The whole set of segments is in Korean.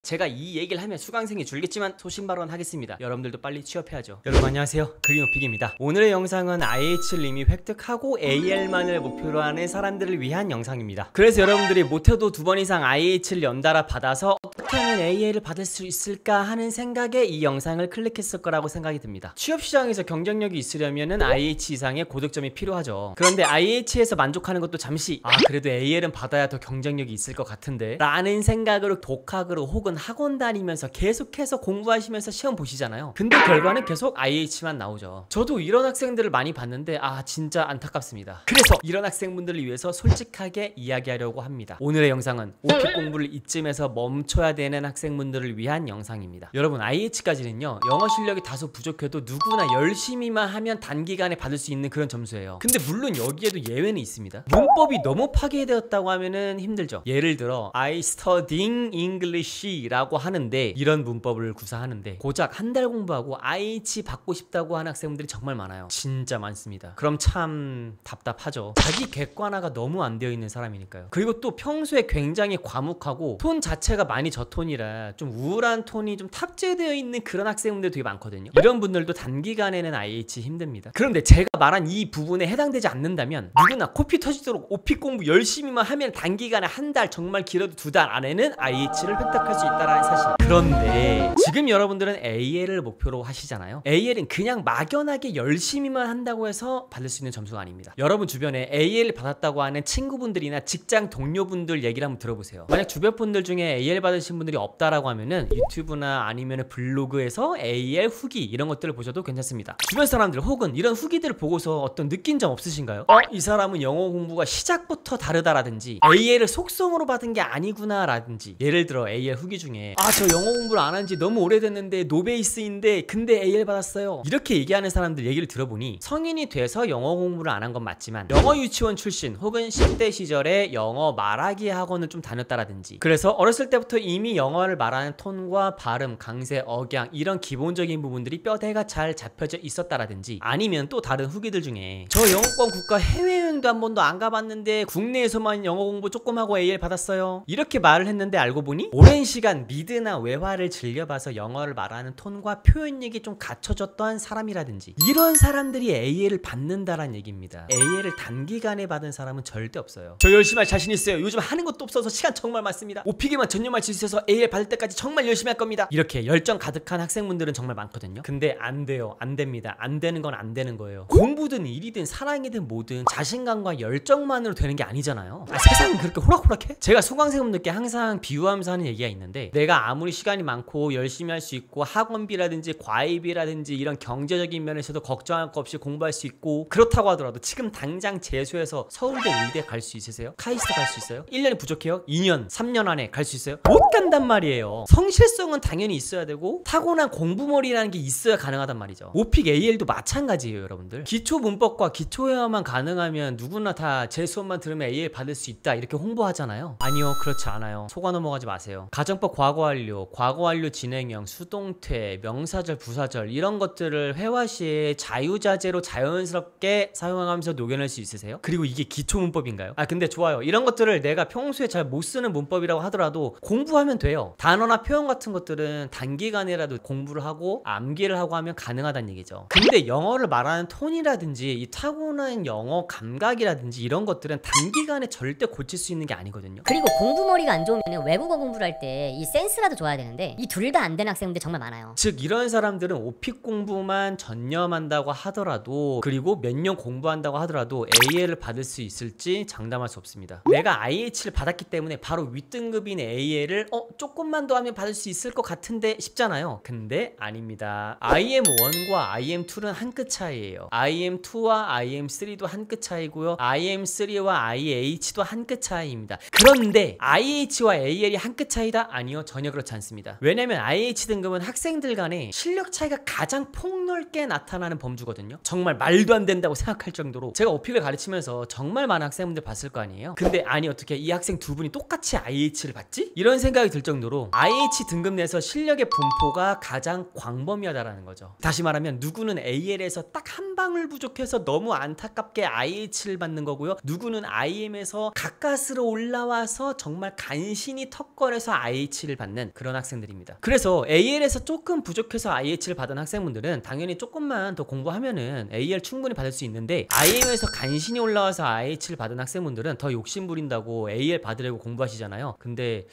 제가 이 얘기를 하면 수강생이 줄겠지만 소신발언 하겠습니다. 여러분들도 빨리 취업해야죠. 여러분 안녕하세요, 그린오픽입니다. 오늘의 영상은 IH를 이미 획득하고 AL만을 목표로 하는 사람들을 위한 영상입니다. 그래서 여러분들이 못해도 2번 이상 IH를 연달아 받아서 어떻게 하면 AL을 받을 수 있을까 하는 생각에 이 영상을 클릭했을 거라고 생각이 듭니다. 취업시장에서 경쟁력이 있으려면 IH 이상의 고득점이 필요하죠. 그런데 IH에서 만족하는 것도 잠시 그래도 AL은 받아야 더 경쟁력이 있을 것 같은데 라는 생각으로 독학으로 혹은 학원 다니면서 계속해서 공부하시면서 시험 보시잖아요. 근데 결과는 계속 IH만 나오죠. 저도 이런 학생들을 많이 봤는데 진짜 안타깝습니다. 그래서 이런 학생분들을 위해서 솔직하게 이야기하려고 합니다. 오늘의 영상은 오픽 공부를 이쯤에서 멈춰야 되는 학생분들을 위한 영상입니다. 여러분, IH까지는요 영어 실력이 다소 부족해도 누구나 열심히만 하면 단기간에 받을 수 있는 그런 점수예요. 근데 물론 여기에도 예외는 있습니다. 문법이 너무 파괴되었다고 하면은 힘들죠. 예를 들어 I studying English 라고 하는데, 이런 문법을 구사하는데 고작 한 달 공부하고 IH 받고 싶다고 하는 학생분들이 정말 많아요. 진짜 많습니다. 그럼 참 답답하죠. 자기 객관화가 너무 안 되어 있는 사람이니까요. 그리고 또 평소에 굉장히 과묵하고 톤 자체가 많이 저톤이라 좀 우울한 톤이 좀 탑재되어 있는 그런 학생분들 되게 많거든요. 이런 분들도 단기간에는 IH 힘듭니다. 그런데 제가 말한 이 부분에 해당되지 않는다면 누구나 코피 터지도록 오픽 공부 열심히만 하면 단기간에 한 달, 정말 길어도 2달 안에는 IH를 획득할 수 있다는 사실. 그런데 지금 여러분들은 AL을 목표로 하시잖아요. AL은 그냥 막연하게 열심히만 한다고 해서 받을 수 있는 점수가 아닙니다. 여러분 주변에 AL 받았다고 하는 친구분들이나 직장 동료분들 얘기를 한번 들어보세요. 만약 주변 분들 중에 AL 받으신 분들이 없다라고 하면은 유튜브나 아니면 블로그에서 AL 후기 이런 것들을 보셔도 괜찮습니다. 주변 사람들 혹은 이런 후기들을 보고서 어떤 느낀 점 없으신가요? 이 사람은 영어 공부가 시작부터 다르다라든지 AL을 속성으로 받은 게 아니구나 라든지. 예를 들어 AL 후기 중에 저 영어 공부를 안 한 지 너무 오래됐는데 노베이스인데 근데 AL 받았어요, 이렇게 얘기하는 사람들 얘기를 들어보니 성인이 돼서 영어 공부를 안 한 건 맞지만 영어 유치원 출신 혹은 10대 시절에 영어 말하기 학원을 좀 다녔다라든지, 그래서 어렸을 때부터 이미 영어를 말하는 톤과 발음, 강세, 억양 이런 기본적인 부분들이 뼈대가 잘 잡혀져 있었다라든지, 아니면 또 다른 후기들 중에 저 영어권 국가 해외여행도 한 번도 안 가봤는데 국내에서만 영어 공부 조금 하고 AL 받았어요, 이렇게 말을 했는데 알고 보니 오랜 시간 미드나 외화를 즐겨봐서 영어를 말하는 톤과 표현력이 좀 갖춰졌던 사람이라든지, 이런 사람들이 AL을 받는다란 얘기입니다. AL을 단기간에 받은 사람은 절대 없어요. 저 열심히 할 자신 있어요. 요즘 하는 것도 없어서 시간 정말 많습니다. 오픽에만 전념할 수 있어서 AL 받을 때까지 정말 열심히 할 겁니다. 이렇게 열정 가득한 학생분들은 정말 많거든요. 근데 안 돼요. 안 됩니다. 안 되는 건 안 되는 거예요. 공부든 일이든 사랑이든 뭐든 자신감과 열정만으로 되는 게 아니잖아요. 세상은 그렇게 호락호락해? 제가 수강생분들께 항상 비유하면서 하는 얘기가 있는데, 내가 아무리 시간이 많고 열심히 할 수 있고 학원비라든지 과외비라든지 이런 경제적인 면에서도 걱정할 거 없이 공부할 수 있고 그렇다고 하더라도 지금 당장 재수해서 서울대 의대 갈 수 있으세요? 카이스트 갈 수 있어요? 1년이 부족해요? 2년, 3년 안에 갈 수 있어요? 못 간단 말이에요. 성실성은 당연히 있어야 되고 타고난 공부머리라는 게 있어야 가능하단 말이죠. 오픽 AL도 마찬가지예요. 여러분들, 기초 문법과 기초 회화만 가능하면 누구나 다 제 수업만 들으면 AL 받을 수 있다 이렇게 홍보하잖아요. 아니요, 그렇지 않아요. 속아 넘어가지 마세요. 가정법 과거완료, 과거완료 진행형, 수동태, 명사절, 부사절 이런 것들을 회화 시에 자유자재로 자연스럽게 사용하면서 녹여낼 수 있으세요? 그리고 이게 기초 문법인가요? 근데 좋아요. 이런 것들을 내가 평소에 잘 못 쓰는 문법이라고 하더라도 공부하면 돼요. 단어나 표현 같은 것들은 단기간이라도 공부를 하고 암기를 하고 하면 가능하다는 얘기죠. 근데 영어를 말하는 톤이라든지 이 타고난 영어 감각이라든지 이런 것들은 단기간에 절대 고칠 수 있는 게 아니거든요. 그리고 공부머리가 안 좋으면 외국어 공부를 할 때 이 센스라도 좋아야 되는데 이 둘 다 안 되는 학생들 정말 많아요. 즉 이런 사람들은 오픽 공부만 전념한다고 하더라도, 그리고 몇 년 공부한다고 하더라도 AL을 받을 수 있을지 장담할 수 없습니다. 내가 IH를 받았기 때문에 바로 윗등급인 AL을 조금만 더 하면 받을 수 있을 것 같은데 싶잖아요. 근데 아닙니다. IM1과 IM2는 한 끗 차이예요. IM2와 IM3도 한 끗 차이고요. IM3와 IH도 한 끗 차이입니다. 그런데 IH와 AL이 한 끗 차이다? 아니요, 전혀 그렇지 않습니다. 왜냐면 IH 등급은 학생들 간에 실력 차이가 가장 폭넓게 나타나는 범주거든요. 정말 말도 안 된다고 생각할 정도로. 제가 오픽을 가르치면서 정말 많은 학생분들 봤을 거 아니에요. 근데 아니 어떻게 이 학생 두 분이 똑같이 IH를 받지? 이런 생각이 들 정도로 IH 등급 내에서 실력의 분포가 가장 광범위하다라는 거죠. 다시 말하면 누구는 AL에서 딱 한 방울 부족해서 너무 안타깝게 IH를 받는 거고요. 누구는 IM에서 가까스로 올라와서 정말 간신히 턱걸에서 IH IH를 받는 그런 학생들입니다. 그래서 AL에서 조금 부족해서 IH를 받은 학생분들은 당연히 조금만 더 공부하면은 AL 충분히 받을 수 있는데, IM에서 간신히 올라와서 IH를 받은 학생분들은 더 욕심 부린다고 AL 받으려고 공부하시잖아요. 근데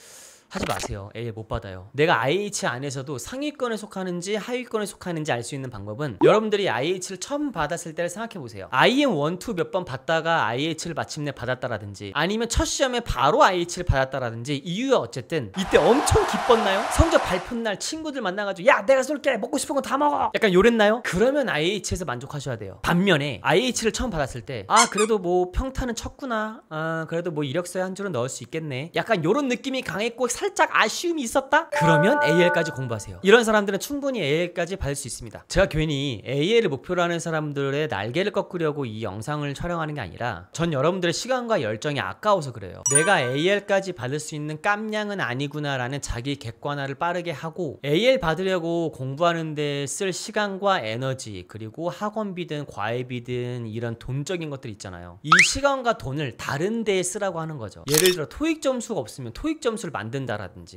하지 마세요. AL 못 받아요. 내가 IH 안에서도 상위권에 속하는지 하위권에 속하는지 알 수 있는 방법은, 여러분들이 IH를 처음 받았을 때를 생각해보세요. IM 1, 2 몇 번 받다가 IH를 마침내 받았다라든지, 아니면 첫 시험에 바로 IH를 받았다라든지, 이유가 어쨌든 이때 엄청 기뻤나요? 성적 발표날 친구들 만나가지고 야 내가 쏠게, 먹고 싶은 거 다 먹어, 약간 요랬나요? 그러면 IH에서 만족하셔야 돼요. 반면에 IH를 처음 받았을 때 그래도 뭐 평타는 쳤구나, 그래도 뭐 이력서에 한 줄은 넣을 수 있겠네, 약간 요런 느낌이 강했고 살짝 아쉬움이 있었다? 그러면 AL까지 공부하세요. 이런 사람들은 충분히 AL까지 받을 수 있습니다. 제가 괜히 AL을 목표로 하는 사람들의 날개를 꺾으려고 이 영상을 촬영하는 게 아니라, 전 여러분들의 시간과 열정이 아까워서 그래요. 내가 AL까지 받을 수 있는 깜냥은 아니구나 라는 자기 객관화를 빠르게 하고, AL 받으려고 공부하는데 쓸 시간과 에너지, 그리고 학원비든 과외비든 이런 돈적인 것들 있잖아요. 이 시간과 돈을 다른 데에 쓰라고 하는 거죠. 예를 들어 토익 점수가 없으면 토익 점수를 만든다라든지,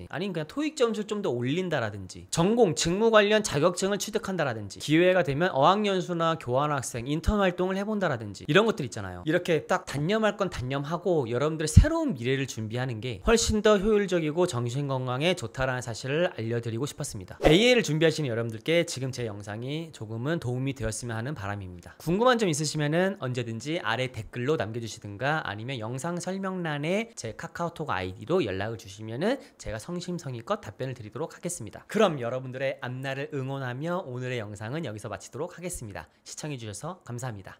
아니면 그냥 토익 점수를 좀 더 올린다라든지, 전공, 직무 관련 자격증을 취득한다라든지, 기회가 되면 어학연수나 교환학생, 인턴 활동을 해본다라든지, 이런 것들 있잖아요. 이렇게 딱 단념할 건 단념하고 여러분들의 새로운 미래를 준비하는 게 훨씬 더 효율적이고 정신건강에 좋다라는 사실을 알려드리고 싶었습니다. AA를 준비하시는 여러분들께 지금 제 영상이 조금은 도움이 되었으면 하는 바람입니다. 궁금한 점 있으시면은 언제든지 아래 댓글로 남겨주시든가, 아니면 영상 설명란에 제 카카오톡 아이디로 연락을 주시면은 제가 성심성의껏 답변을 드리도록 하겠습니다. 그럼 여러분들의 앞날을 응원하며 오늘의 영상은 여기서 마치도록 하겠습니다. 시청해주셔서 감사합니다.